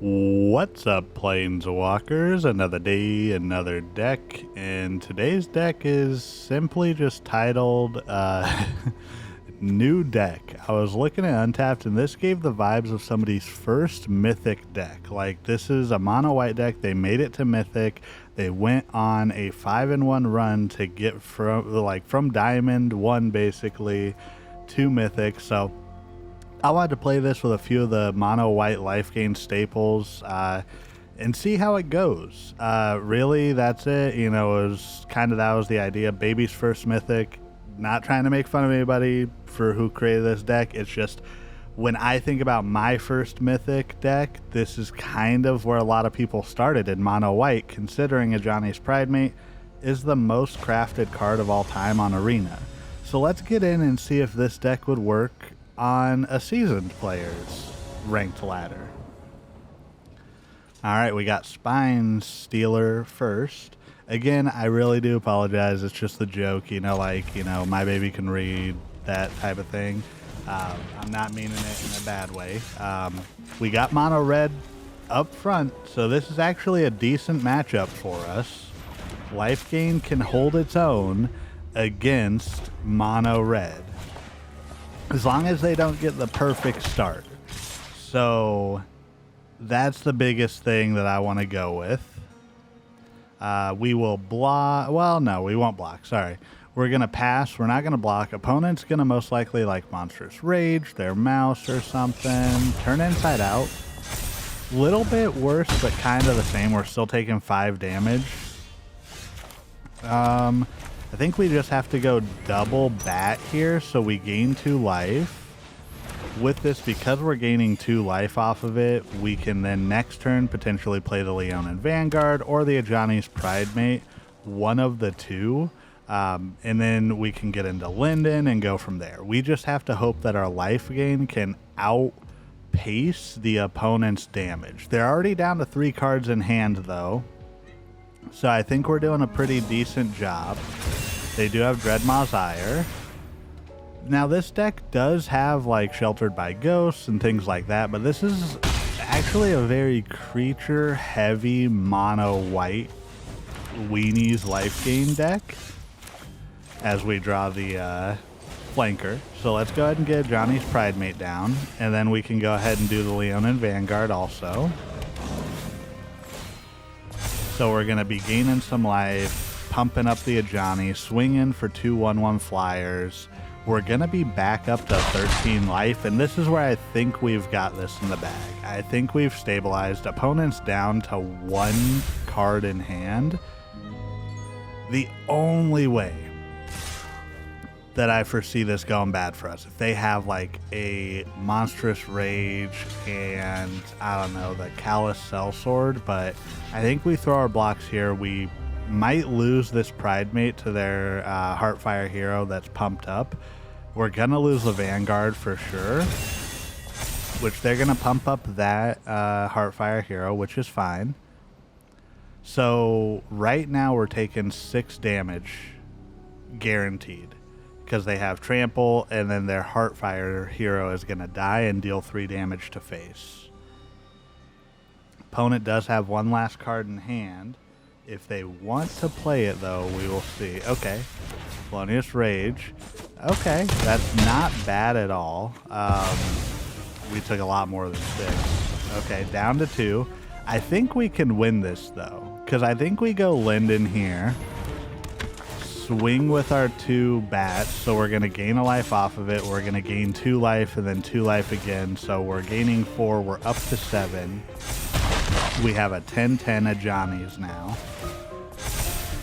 What's up, Planeswalkers? Another day, another deck, and today's deck is simply just titled New Deck. I was looking at Untapped, and this gave the vibes of somebody's first Mythic deck. Like, this is a mono-white deck. They made it to Mythic. They went on a 5-in-1 run to get from Diamond 1, basically, to Mythic. So I wanted to play this with a few of the mono-white life gain staples and see how it goes. Really, that's it. You know, that was the idea. Baby's first Mythic. Not trying to make fun of anybody for who created this deck. It's just when I think about my first Mythic deck, this is kind of where a lot of people started in mono-white, considering Ajani's Pridemate is the most crafted card of all time on Arena. So let's get in and see if this deck would work on a seasoned player's ranked ladder. Alright, we got Spine Stealer first. Again, I really do apologize. It's just a joke, my baby can read, that type of thing. I'm not meaning it in a bad way. We got mono red up front, so this is actually a decent matchup for us. Life gain can hold its own against mono red, as long as they don't get the perfect start. So that's the biggest thing that I want to go with. We will block. Well, no, we won't block. Sorry. We're going to pass. We're not going to block. Opponent's going to most likely like Monstrous Rage, their mouse or something. Turn inside out. Little bit worse, but kind of the same. We're still taking 5 damage. I think we just have to go double bat here so we gain 2 life. With this, because we're gaining 2 life off of it, we can then next turn potentially play the Leonin Vanguard or the Ajani's Pridemate, one of the two, and then we can get into Linden and go from there. We just have to hope that our life gain can outpace the opponent's damage. They're already down to 3 cards in hand, though, so I think we're doing a pretty decent job. They do have Dreadmaw's Ire. Now, this deck does have, like, Sheltered by Ghosts and things like that, but this is actually a very creature-heavy mono-white weenies life gain deck as we draw the flanker. So let's go ahead and get Johnny's Pridemate down, and then we can go ahead and do the Leonin Vanguard also. So we're going to be gaining some life, pumping up the Ajani, swinging for 2 1/1 flyers. We're going to be back up to 13 life, and this is where I think we've got this in the bag. I think we've stabilized. Opponents down to 1 card in hand. The only way that I foresee this going bad for us, if they have like a Monstrous Rage and, I don't know, the Callous Sellsword, but I think we throw our blocks here. We might lose this Pridemate to their Heartfire hero that's pumped up. We're gonna lose the Vanguard for sure, which they're gonna pump up that Heartfire hero, which is fine. So right now we're taking 6 damage guaranteed because they have Trample, and then their Heartfire hero is gonna die and deal 3 damage to face. Opponent does have 1 last card in hand. If they want to play it, though, we will see. Okay. Felonious Rage. Okay. That's not bad at all. We took a lot more than 6. Okay. Down to 2. I think we can win this, though, because I think we go Linden here. Swing with our 2 bats. So we're going to gain a life off of it. We're going to gain 2 life and then 2 life again. So we're gaining 4. We're up to 7. We have a 10-10 Ajani's now.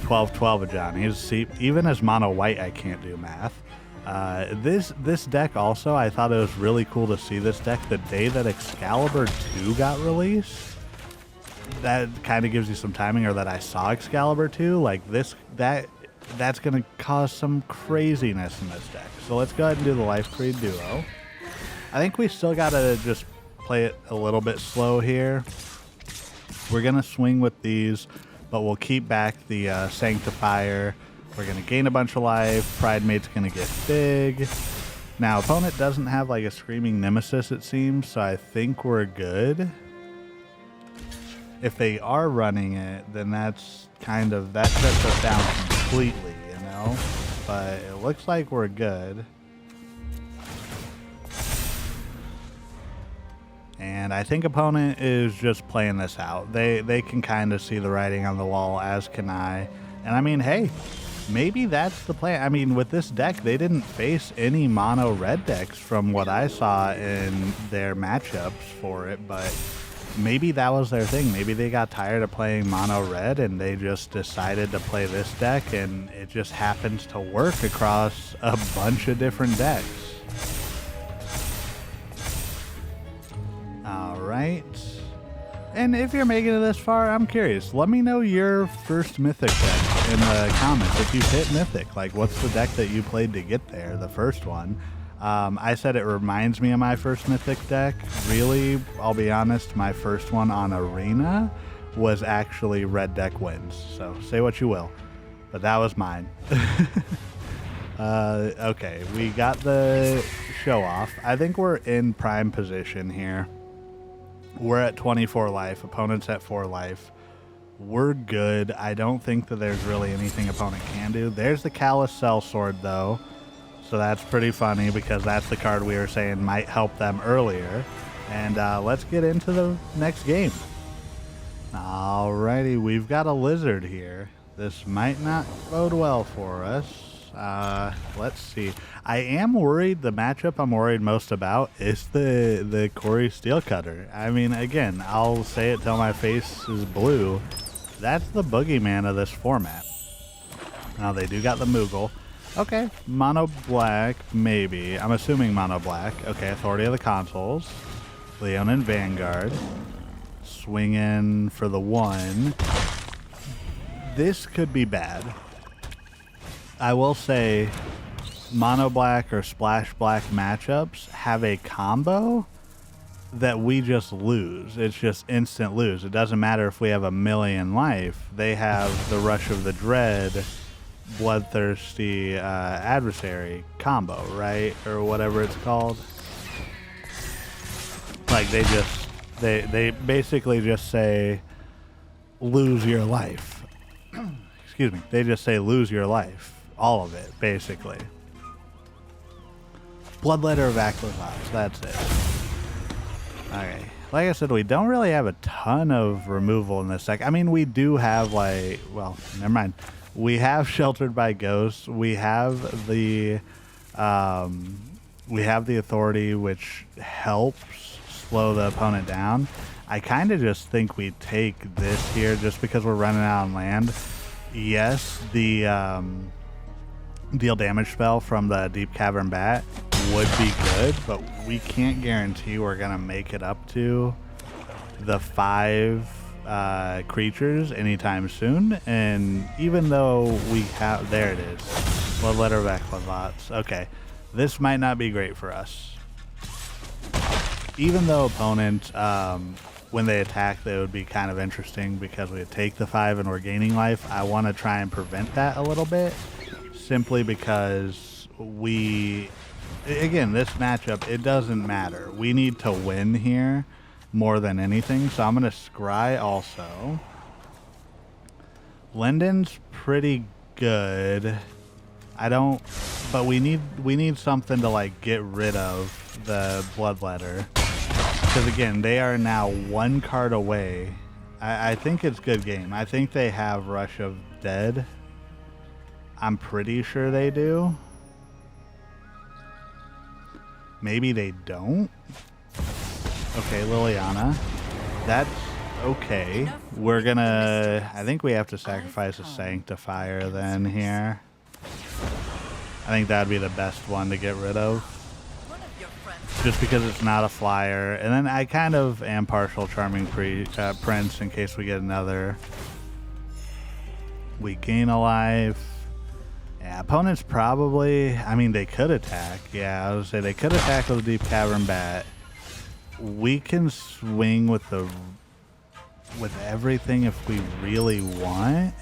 12-12 Ajani's. See, even as mono white, I can't do math. This deck also, I thought it was really cool to see this deck the day that Excalibur 2 got released. That kind of gives you some timing, or that I saw Excalibur 2. Like that's going to cause some craziness in this deck. So let's go ahead and do the Lifecreed Duo. I think we still got to just play it a little bit slow here. We're going to swing with these, but we'll keep back the Sanctifier. We're going to gain a bunch of life. Pridemate's going to get big. Now, opponent doesn't have like a Screaming Nemesis, it seems, so I think we're good. if they are running it, then that's kind of, that shuts us down completely, you know? But it looks like we're good. And I think opponent is just playing this out. They can kind of see the writing on the wall, as can I. And I mean, hey, maybe that's the plan. I mean, with this deck, they didn't face any mono red decks from what I saw in their matchups for it, but maybe that was their thing. Maybe they got tired of playing mono red and they just decided to play this deck, and it just happens to work across a bunch of different decks. All right. And if you're making it this far, I'm curious. Let me know your first Mythic deck in the comments. If you've hit Mythic, like what's the deck that you played to get there, the first one? I said it reminds me of my first Mythic deck. Really, I'll be honest, my first one on Arena was actually Red Deck Wins. So say what you will, but that was mine. Okay, we got the show off. I think we're in prime position here. We're at 24 life, opponent's at 4 life. We're good. I don't think that there's really anything opponent can do. There's the Callous Sellsword though, so that's pretty funny because that's the card we were saying might help them earlier. And let's get into the next game. Alrighty, we've got a Lizard here. This might not bode well for us. Let's see. I am worried. The matchup I'm worried most about is the Corey Steelcutter. I mean, again, I'll say it till my face is blue. That's the boogeyman of this format. Now they do got the Moogle. Okay, mono black, maybe. I'm assuming mono black. Okay, Authority of the Consuls. Leonin Vanguard. Swinging for the 1. This could be bad. I will say mono black or splash black matchups have a combo that we just lose. It's just instant lose. It doesn't matter if we have a million life. They have the Rush of the Dread, Bloodthirsty Adversary combo, right? Or whatever it's called. Like they basically just say lose your life. Excuse me. They just say lose your life. All of it, basically. Bloodletter of Aquilons, that's it. Okay. Like I said, we don't really have a ton of removal in this deck. I mean, we do have, like, well, never mind. We have Sheltered by Ghosts. We have the Authority, which helps slow the opponent down. I kind of just think we take this here just because we're running out on land. Yes, the deal damage spell from the Deep Cavern Bat would be good, but we can't guarantee we're gonna make it up to the 5 creatures anytime soon. And even though we have, there it is, Bloodletter of Aquilons. Okay, this might not be great for us. Even though opponent, when they attack, they would be kind of interesting because we take the 5 and we're gaining life. I want to try and prevent that a little bit. Simply because again, this matchup, it doesn't matter. We need to win here more than anything. So I'm going to scry also. Linden's pretty good. But we need something to like get rid of the Bloodletter. Because again, they are now 1 card away. I think it's good game. I think they have Rush of Dead. I'm pretty sure they do. Maybe they don't. Okay, Liliana. That's okay. We're gonna... I think we have to sacrifice a Sanctifier then here. I think that'd be the best one to get rid of. Just because it's not a flyer. And then I kind of am partial Charming Prince in case we get another. We gain a life. Yeah, opponents probably, I mean, they could attack. Yeah, I would say they could attack with a Deep Cavern Bat. We can swing with everything if we really want.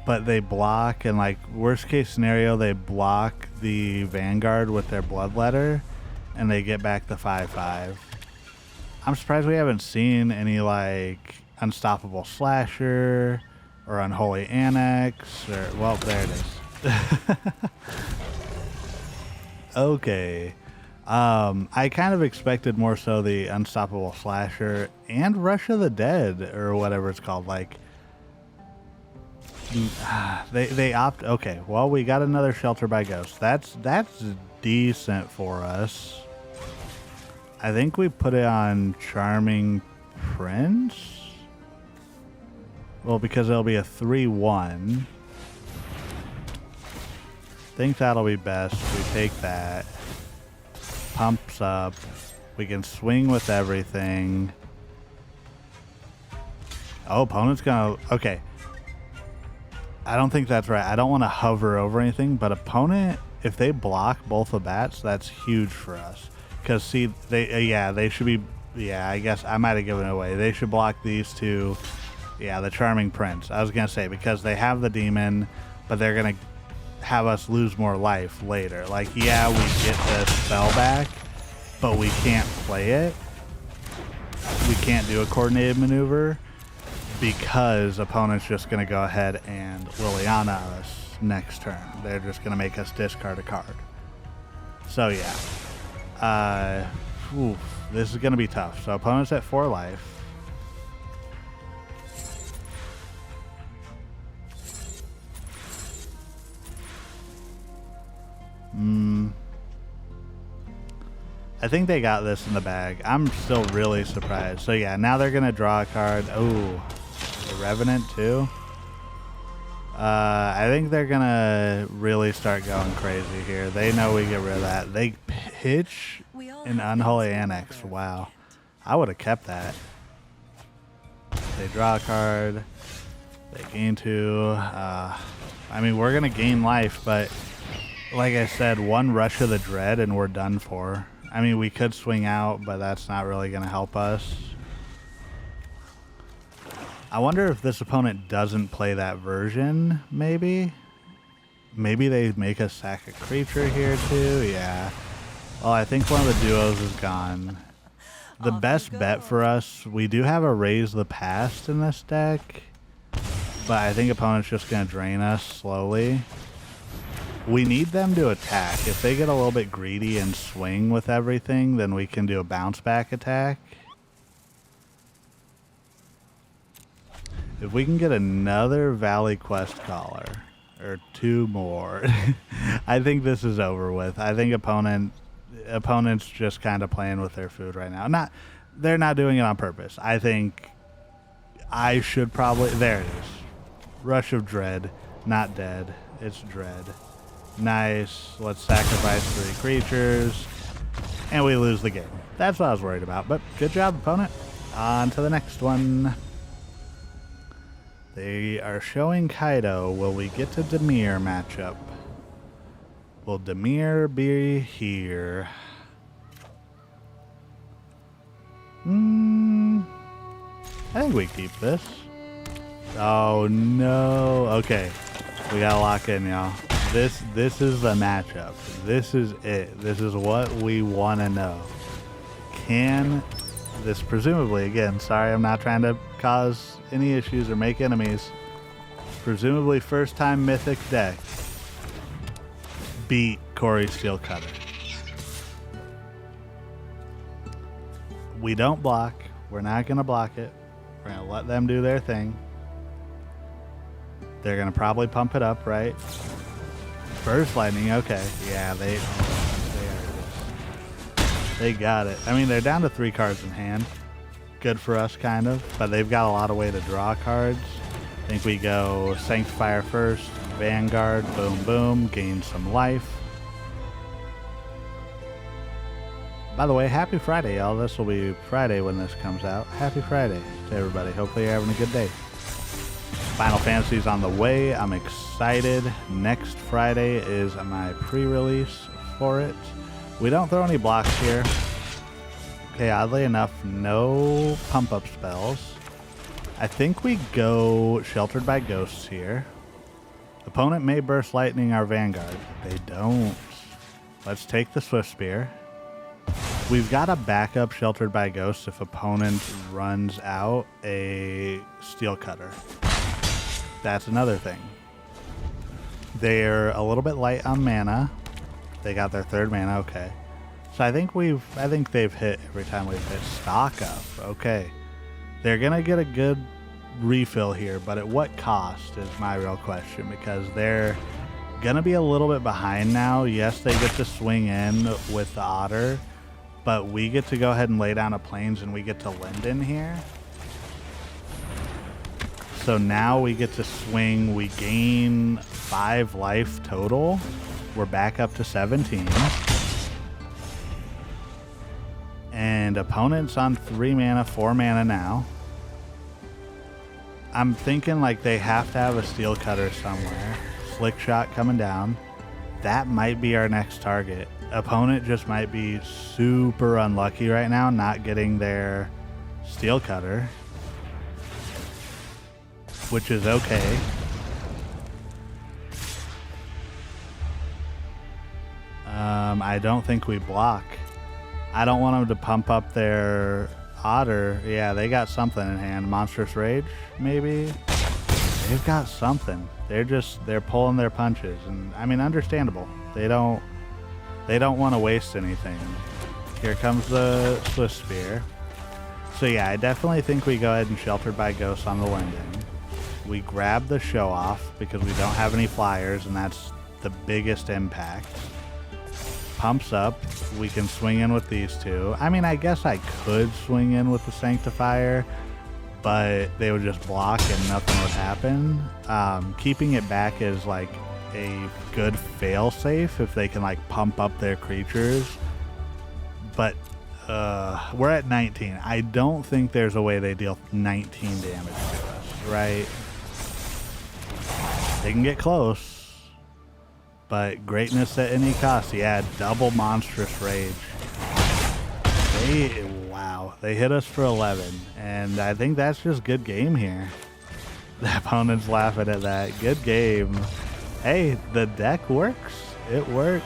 But they block, and like worst case scenario, they block the Vanguard with their Bloodletter, and they get back the 5/5. I'm surprised we haven't seen any like Unstoppable Slasher or Unholy Annex or, well, there it is. Okay. I kind of expected more so the Unstoppable Slasher and Rush of the Dead or whatever it's called. Like, they opt. Okay, well, we got another Shelter by Ghost. That's decent for us. I think we put it on Charming Prince. Well, because it'll be a 3/1. Think that'll be best. We take that. Pumps up. We can swing with everything. Oh, opponent's gonna... Okay. I don't think that's right. I don't want to hover over anything, but opponent, if they block both the bats, that's huge for us. Because, see, they should be... Yeah, I guess I might have given it away. They should block these two. Yeah, the Charming Prince. I was going to say, because they have the demon, but they're going to have us lose more life later. Like, yeah, we get the spell back, but we can't play it. We can't do a coordinated maneuver because opponent's just going to go ahead and Liliana us next turn. They're just going to make us discard a card. So, yeah. This is going to be tough. So, opponent's at 4 life. I think they got this in the bag. I'm still really surprised. So yeah, now they're gonna draw a card. Oh, the Revenant too. I think they're gonna really start going crazy here. They know we get rid of that. They pitch an Unholy Annex. Wow, I would have kept that. They draw a card. They gain 2. I mean, we're gonna gain life, but like I said, 1 Rush of the Dread and we're done for. I mean, we could swing out, but that's not really going to help us. I wonder if this opponent doesn't play that version, maybe? Maybe they make us sack a creature here, too? Yeah. Well, I think one of the duos is gone. The best bet for us, we do have a Raise the Past in this deck, but I think opponent's just going to drain us slowly. We need them to attack. If they get a little bit greedy and swing with everything, then we can do a bounce back attack. If we can get another Valley Questcaller, or 2 more, I think this is over with. I think opponent's just kind of playing with their food right now. They're not doing it on purpose. I think I should probably... There it is. Rush of Dread. Not dead. It's Dread. Nice. Let's sacrifice 3 creatures. And we lose the game. That's what I was worried about. But good job, opponent. On to the next one. They are showing Kaido. Will we get to Dimir matchup? Will Dimir be here? I think we keep this. Oh, no. Okay. We gotta lock in, y'all. This is the matchup. This is it. This is what we want to know. Can this presumably, again, sorry, I'm not trying to cause any issues or make enemies, presumably first time mythic deck beat Corey Steelcutter? We don't block. We're not going to block it. We're going to let them do their thing. They're going to probably pump it up, right? Burst Lightning, okay. Yeah, they got it. I mean, they're down to 3 cards in hand. Good for us, kind of. But they've got a lot of way to draw cards. I think we go Sanctifier first, Vanguard, boom, boom, gain some life. By the way, happy Friday, y'all. This will be Friday when this comes out. Happy Friday to everybody. Hopefully you're having a good day. Final Fantasy's on the way. I'm excited. Next Friday is my pre-release for it. We don't throw any blocks here. Okay, oddly enough, no pump-up spells. I think we go Sheltered by Ghosts here. Opponent may Burst Lightning our Vanguard. They don't. Let's take the Swift Spear. We've got a backup Sheltered by Ghosts if opponent runs out a Steel Cutter. That's another thing. They're a little bit light on mana. They got their 3rd mana, okay. So I think they've hit every time we've hit. Stock up, okay. They're gonna get a good refill here, but at what cost is my real question, because they're gonna be a little bit behind now. Yes, they get to swing in with the Otter, but we get to go ahead and lay down a Plains and we get to Linden here. So now we get to swing, we gain 5 life total. We're back up to 17. And opponent's on 3 mana, 4 mana now. I'm thinking like they have to have a Steel Cutter somewhere. Slick Shot coming down. That might be our next target. Opponent just might be super unlucky right now, not getting their Steel Cutter, which is okay. I don't think we block. I don't want them to pump up their Otter. Yeah, they got something in hand. Monstrous Rage, maybe? They've got something. They're pulling their punches, and I mean, understandable. They don't want to waste anything. Here comes the Swift Spear. So yeah, I definitely think we go ahead and Sheltered by Ghosts on the Linden. We grab the Show Off because we don't have any flyers, and that's the biggest impact. Pumps up. We can swing in with these two. I mean, I guess I could swing in with the Sanctifier, but they would just block and nothing would happen. Keeping it back is like a good fail-safe if they can like pump up their creatures. But we're at 19. I don't think there's a way they deal 19 damage to us, right? They can get close. But greatness at any cost. Yeah, double Monstrous Rage. Wow, they hit us for 11. And I think that's just good game here. The opponent's laughing at that. Good game. Hey, the deck works. It worked.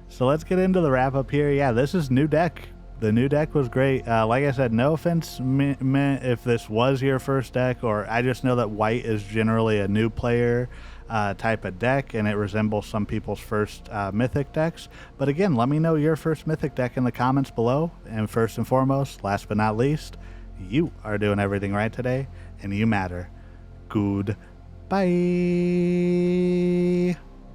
So let's get into the wrap up here. Yeah, this is new deck. The new deck was great. Like I said, no offense meant if this was your first deck, or I just know that white is generally a new player type of deck, and it resembles some people's first mythic decks. But again, let me know your first mythic deck in the comments below. And first and foremost, last but not least, you are doing everything right today, and you matter. Good. Bye.